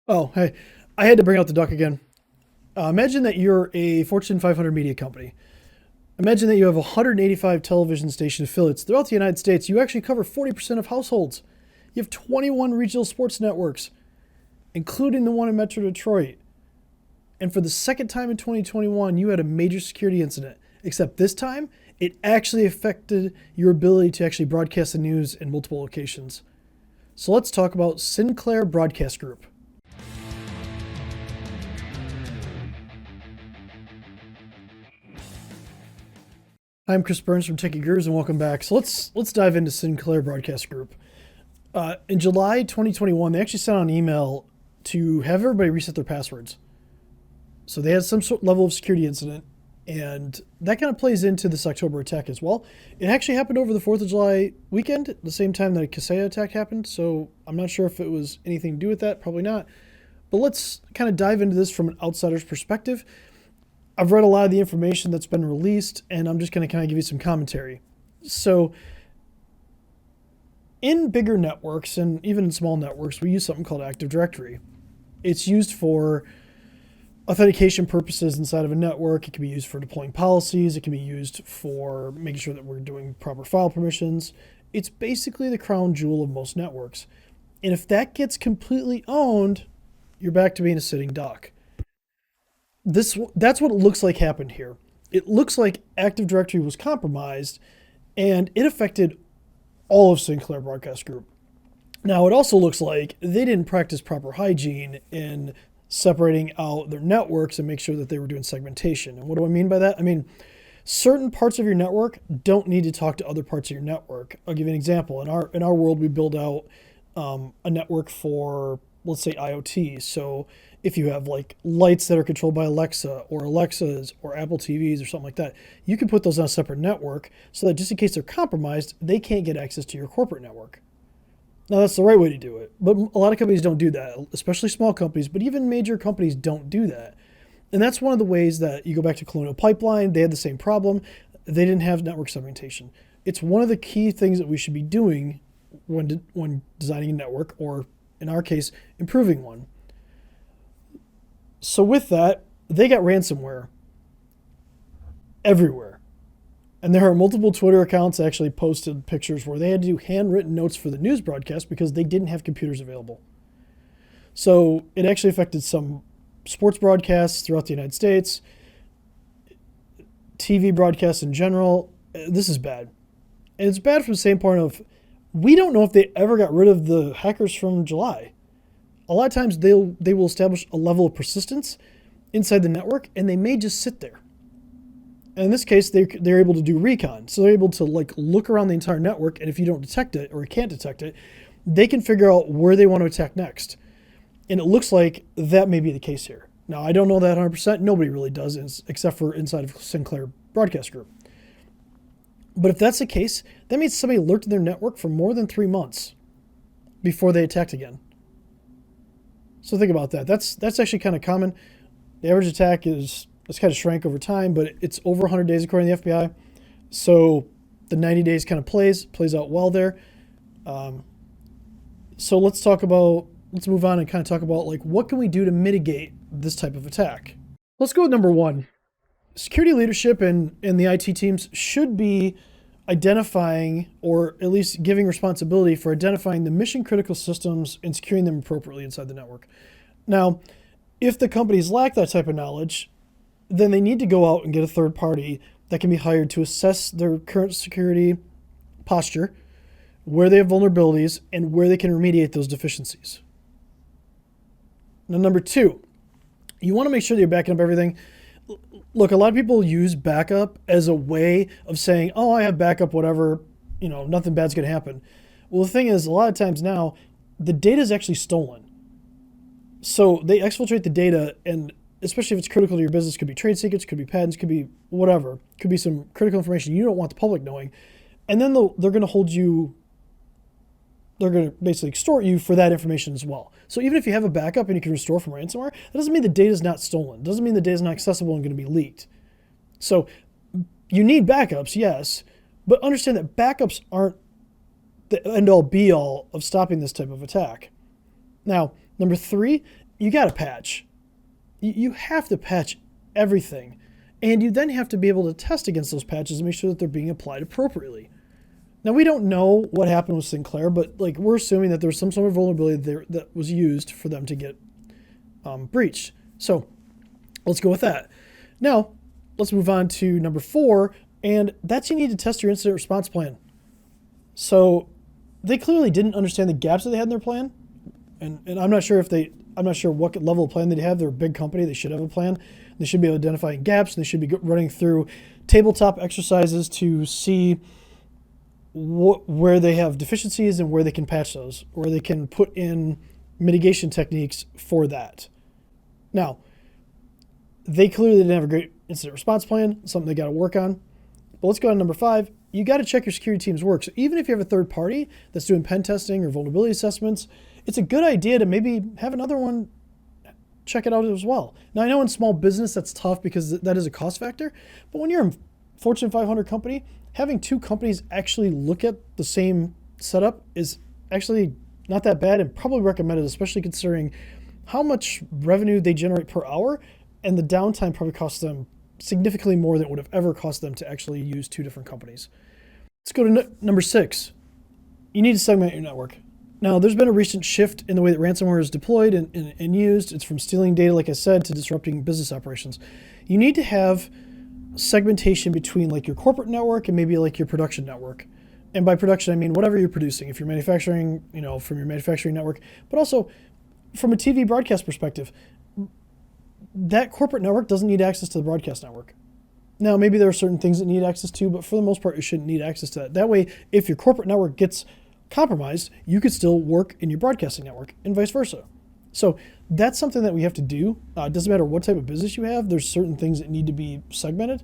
Oh, hey, I had to bring out the duck again. Imagine that you're a Fortune 500 media company. Imagine that you have 185 television station affiliates throughout the United States. You actually cover 40% of households. You have 21 regional sports networks, including the one in Metro Detroit. And for the second time in 2021, you had a major security incident. Except this time, it actually affected your ability to actually broadcast the news in multiple locations. So let's talk about Sinclair Broadcast Group. I'm Chris Burns from Techie Gurus, and welcome back. So let's dive into Sinclair Broadcast Group. In July 2021, they actually sent out an email to have everybody reset their passwords. So they had some sort of level of security incident, and that kind of plays into this October attack as well. It actually happened over the 4th of July weekend, at the same time that a Kaseya attack happened. So I'm not sure if it was anything to do with that, probably not. But let's kind of dive into this from an outsider's perspective. I've read a lot of the information that's been released, and I'm just going to kind of give you some commentary. So, in bigger networks and even in small networks, we use something called Active Directory. It's used for authentication purposes inside of a network. It can be used for deploying policies. It can be used for making sure that we're doing proper file permissions. It's basically the crown jewel of most networks. And if that gets completely owned, you're back to being a sitting duck. That's what it looks like happened here. It looks like Active Directory was compromised, and it affected all of Sinclair Broadcast Group. Now, it also looks like they didn't practice proper hygiene in separating out their networks and make sure that they were doing segmentation. And what do I mean by that? I mean, certain parts of your network don't need to talk to other parts of your network. I'll give you an example. In our world, we build out a network for, let's say, IoT. So if you have like lights that are controlled by Alexa or Alexas or Apple TVs or something like that, you can put those on a separate network so that just in case they're compromised, they can't get access to your corporate network. Now, that's the right way to do it, but a lot of companies don't do that, especially small companies, but even major companies don't do that. And that's one of the ways that you go back to Colonial Pipeline. They had the same problem. They didn't have network segmentation. It's one of the key things that we should be doing when designing a network, or in our case, improving one. So with that, they got ransomware everywhere. And there are multiple Twitter accounts that actually posted pictures where they had to do handwritten notes for the news broadcast because they didn't have computers available. So it actually affected some sports broadcasts throughout the United States, TV broadcasts in general. This is bad. And it's bad from the same point of, we don't know if they ever got rid of the hackers from July. A lot of times they will establish a level of persistence inside the network, and they may just sit there. And in this case, they're able to do recon. So they're able to like look around the entire network, and if you don't detect it or you can't detect it, they can figure out where they want to attack next. And it looks like that may be the case here. Now, I don't know that 100%. Nobody really does, except for inside of Sinclair Broadcast Group. But if that's the case, that means somebody lurked in their network for more than 3 months before they attacked again. So think about that. That's actually kind of common. The average attack it's kind of shrank over time, but it's over 100 days according to the FBI. So the 90 days kind of plays out well there. So let's move on and kind of talk about like what can we do to mitigate this type of attack. Let's go with number one. Security leadership and the IT teams should be identifying, or at least giving responsibility for identifying the mission critical systems and securing them appropriately inside the network. Now, if the companies lack that type of knowledge, then they need to go out and get a third party that can be hired to assess their current security posture, where they have vulnerabilities, and where they can remediate those deficiencies. Now, number two, you want to make sure that you're backing up everything. Look, a lot of people use backup as a way of saying, oh, I have backup, whatever, nothing bad's going to happen. Well, the thing is, a lot of times now, the data is actually stolen. So they exfiltrate the data, and especially if it's critical to your business, could be trade secrets, could be patents, could be whatever, could be some critical information you don't want the public knowing. And then they're going to hold you, they're going to basically extort you for that information as well. So even if you have a backup and you can restore from ransomware, that doesn't mean the data is not stolen. It doesn't mean the data is not accessible and going to be leaked. So you need backups, yes, but understand that backups aren't the end-all be-all of stopping this type of attack. Now, number three you got to patch. You have to patch everything. And you then have to be able to test against those patches and make sure that they're being applied appropriately. Now, we don't know what happened with Sinclair, but like we're assuming that there was some sort of vulnerability there that was used for them to get breached. So let's go with that. Now, let's move on to number 4, and that's you need to test your incident response plan. So they clearly didn't understand the gaps that they had in their plan, and I'm not sure what level of plan they have. They're a big company. They should have a plan. They should be identifying gaps, and they should be running through tabletop exercises to see where they have deficiencies and where they can patch those, where they can put in mitigation techniques for that. Now, they clearly didn't have a great incident response plan, something they got to work on. But let's go on to number 5. You got to check your security team's work. So even if you have a third party that's doing pen testing or vulnerability assessments, it's a good idea to maybe have another one check it out as well. Now, I know in small business that's tough because that is a cost factor, but when you're a Fortune 500 company, having 2 companies actually look at the same setup is actually not that bad and probably recommended, especially considering how much revenue they generate per hour, and the downtime probably costs them significantly more than it would have ever cost them to actually use 2 different companies. Let's go to number 6. You need to segment your network. Now, there's been a recent shift in the way that ransomware is deployed and used. It's from stealing data, like I said, to disrupting business operations. You need to have segmentation between like your corporate network and maybe like your production network. And by production, I mean whatever you're producing. If you're manufacturing, from your manufacturing network, but also from a TV broadcast perspective, that corporate network doesn't need access to the broadcast network. Now, maybe there are certain things that need access to, but for the most part, you shouldn't need access to that. That way, if your corporate network gets compromised, you could still work in your broadcasting network and vice versa. So that's something that we have to do. It doesn't matter what type of business you have. There's certain things that need to be segmented.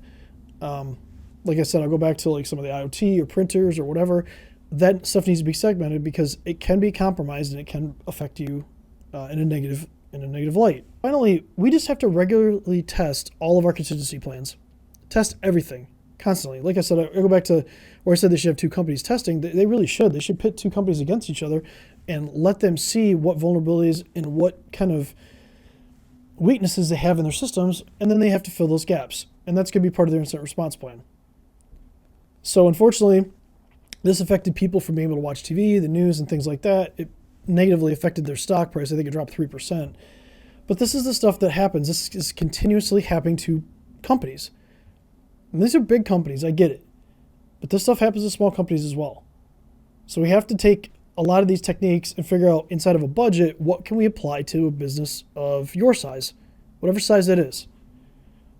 Like I said, I'll go back to like some of the IoT or printers or whatever. That stuff needs to be segmented because it can be compromised and it can affect you in a negative light. Finally, we just have to regularly test all of our contingency plans. Test everything constantly. Like I said, I go back to where I said they should have 2 companies testing. They really should. They should pit 2 companies against each other and let them see what vulnerabilities and what kind of weaknesses they have in their systems, and then they have to fill those gaps. And that's going to be part of their incident response plan. So unfortunately, this affected people from being able to watch TV, the news, and things like that. It negatively affected their stock price. I think it dropped 3%. But this is the stuff that happens. This is continuously happening to companies. And these are big companies, I get it. But this stuff happens to small companies as well. So we have to take a lot of these techniques and figure out inside of a budget, what can we apply to a business of your size, whatever size that is.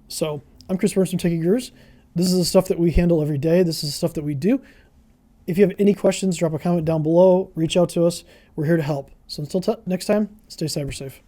So I'm Chris Burns from Techie Gurus. This is the stuff that we handle every day. This is the stuff that we do. If you have any questions, drop a comment down below, reach out to us. We're here to help. So until next time, stay cyber safe.